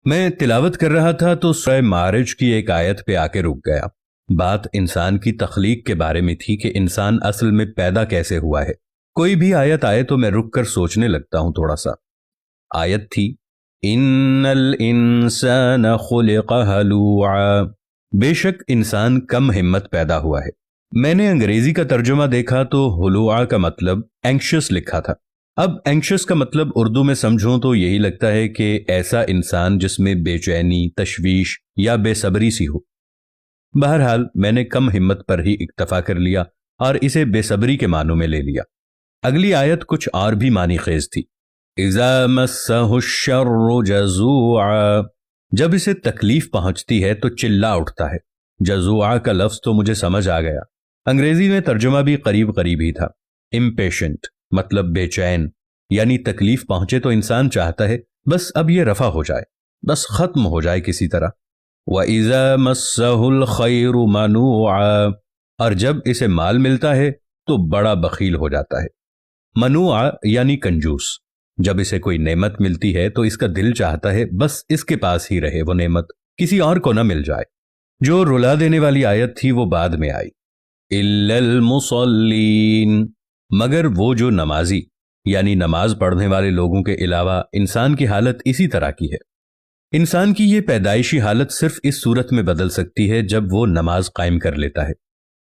میں تلاوت کر رہا تھا تو سورہ معارج کی ایک آیت پہ آ کے رک گیا۔ بات انسان کی تخلیق کے بارے میں تھی کہ انسان اصل میں پیدا کیسے ہوا ہے۔ کوئی بھی آیت آئے تو میں رک کر سوچنے لگتا ہوں تھوڑا سا۔ آیت تھی ان الانسان خلق ہلوعا، بے شک انسان کم ہمت پیدا ہوا ہے۔ میں نے انگریزی کا ترجمہ دیکھا تو ہلوعا کا مطلب اینکشس لکھا تھا۔ اب اینکشس کا مطلب اردو میں سمجھوں تو یہی لگتا ہے کہ ایسا انسان جس میں بے چینی، تشویش یا بے صبری سی ہو۔ بہرحال میں نے کم ہمت پر ہی اکتفا کر لیا اور اسے بے صبری کے معنوں میں لے لیا۔ اگلی آیت کچھ اور بھی معنی خیز تھی۔ اذا مسہ الشر جزوعا، جب اسے تکلیف پہنچتی ہے تو چلا اٹھتا ہے۔ جزوعا کا لفظ تو مجھے سمجھ آ گیا۔ انگریزی میں ترجمہ بھی قریب قریب ہی تھا۔ امپیشنٹ مطلب بے چین، یعنی تکلیف پہنچے تو انسان چاہتا ہے بس اب یہ رفع ہو جائے، بس ختم ہو جائے کسی طرح۔ وَإِذَا مَسَّهُ الْخَيْرُ مَنُوعًا، اور جب اسے مال ملتا ہے تو بڑا بخیل ہو جاتا ہے۔ منوع یعنی کنجوس، جب اسے کوئی نعمت ملتی ہے تو اس کا دل چاہتا ہے بس اس کے پاس ہی رہے وہ نعمت، کسی اور کو نہ مل جائے۔ جو رلا دینے والی آیت تھی وہ بعد میں آئی۔ إِلَّا الْمُصَلِّينَ، مگر وہ جو نمازی یعنی نماز پڑھنے والے لوگوں کے علاوہ انسان کی حالت اسی طرح کی ہے۔ انسان کی یہ پیدائشی حالت صرف اس صورت میں بدل سکتی ہے جب وہ نماز قائم کر لیتا ہے۔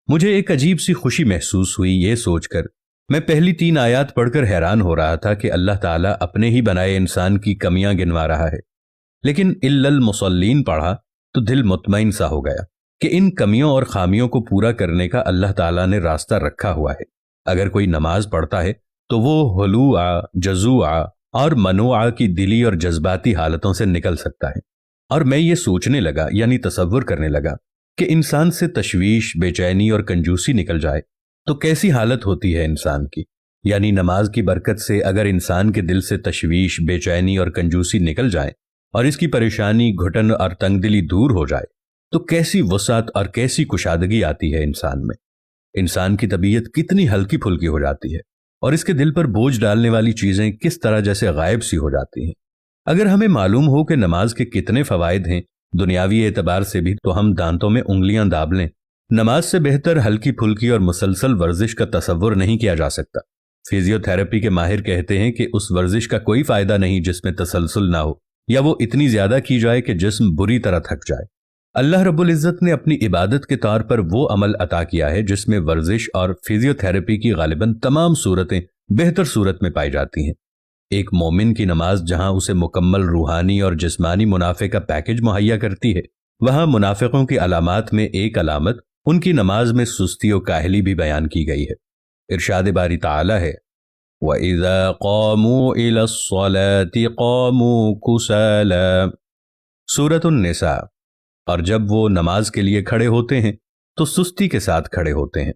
مجھے ایک عجیب سی خوشی محسوس ہوئی یہ سوچ کر۔ میں پہلی 3 آیات پڑھ کر حیران ہو رہا تھا کہ اللہ تعالیٰ اپنے ہی بنائے انسان کی کمیاں گنوا رہا ہے، لیکن الا المصلین پڑھا تو دل مطمئن سا ہو گیا کہ ان کمیوں اور خامیوں کو پورا کرنے کا اللہ تعالیٰ نے راستہ رکھا ہوا ہے۔ اگر کوئی نماز پڑھتا ہے تو وہ ہلوعا، جزوعا اور منوعا کی دلی اور جذباتی حالتوں سے نکل سکتا ہے۔ اور میں یہ سوچنے لگا یعنی تصور کرنے لگا کہ انسان سے تشویش، بے چینی اور کنجوسی نکل جائے تو کیسی حالت ہوتی ہے انسان کی۔ یعنی نماز کی برکت سے اگر انسان کے دل سے تشویش، بے چینی اور کنجوسی نکل جائیں اور اس کی پریشانی، گھٹن اور تنگ دلی دور ہو جائے تو کیسی وسعت اور کیسی کشادگی آتی ہے انسان میں۔ انسان کی طبیعت کتنی ہلکی پھلکی ہو جاتی ہے اور اس کے دل پر بوجھ ڈالنے والی چیزیں کس طرح جیسے غائب سی ہو جاتی ہیں۔ اگر ہمیں معلوم ہو کہ نماز کے کتنے فوائد ہیں دنیاوی اعتبار سے بھی تو ہم دانتوں میں انگلیاں داب لیں۔ نماز سے بہتر ہلکی پھلکی اور مسلسل ورزش کا تصور نہیں کیا جا سکتا۔ فزیو تھراپی کے ماہر کہتے ہیں کہ اس ورزش کا کوئی فائدہ نہیں جس میں تسلسل نہ ہو یا وہ اتنی زیادہ کی جائے کہ جسم بری طرح تھک جائے۔ اللہ رب العزت نے اپنی عبادت کے طور پر وہ عمل عطا کیا ہے جس میں ورزش اور فزیو تھراپی کی غالباً تمام صورتیں بہتر صورت میں پائی جاتی ہیں۔ ایک مومن کی نماز جہاں اسے مکمل روحانی اور جسمانی منافع کا پیکج مہیا کرتی ہے، وہاں منافقوں کی علامات میں ایک علامت ان کی نماز میں سستی و کاہلی بھی بیان کی گئی ہے۔ ارشاد باری تعالی ہے وَإِذَا قَامُوا إِلَى الصَّلَاةِ قَامُوا كُسَالَىٰ، سورۃ النساء۔ اور جب وہ نماز کے لیے کھڑے ہوتے ہیں تو سستی کے ساتھ کھڑے ہوتے ہیں۔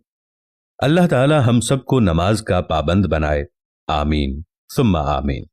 اللہ تعالی ہم سب کو نماز کا پابند بنائے، آمین ثم آمین۔